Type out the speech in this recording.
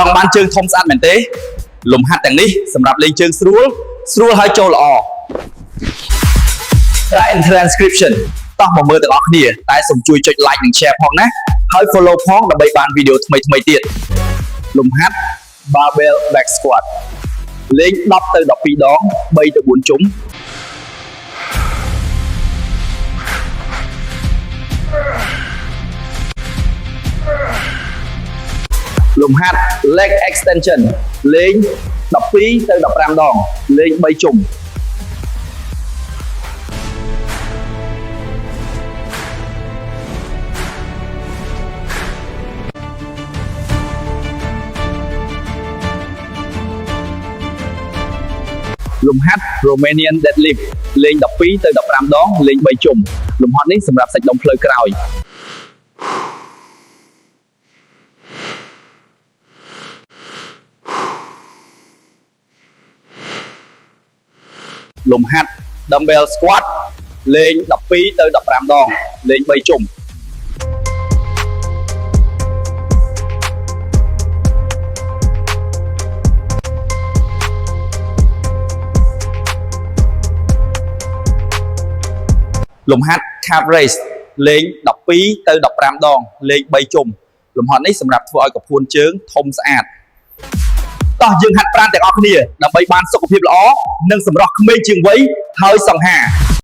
ង់បានជើងធំស្អាតមែនទេលំហាត់ទាំងនេះសម្រាប់លេងជើងស្រួលហើយចូលល្អតែ transcription តោះមកមើលទាំងអស់គ្នាតែសូមជួយចុច like និង share ផងណាហើយ follow ផងដើម្បីបានវីដេអូថ្មីៗទៀតលំហាត់ barbell back squat លេង10ទៅ12ដង3ទៅ4ជុំលំហាត់ leg extension លេង12ទៅ15ដងលេង3ជុំលំហាត់ Romanian deadlift លេង12ទៅ15ដងលេង3ជុំលំហាត់នេះសម្រាប់សាច់ដុំផ្លូវក្រោយលំហាត់ dumbbell squat លេង12ទៅ15ដងលេង3ជុំលំហាត់ calf raise លេង12ទៅ15ដងលេង3ជុំលំហាត់នេះសម្រាប់ធ្វើឲ្យកពួនជើងធំស្អាតតោះយើងហាត់ប្រាណទាំងអស់គ្នាដើម្បីបានសុខភាពល្អនិងសម្រស់ក្មេងជាងវ័យហើយសង្ហា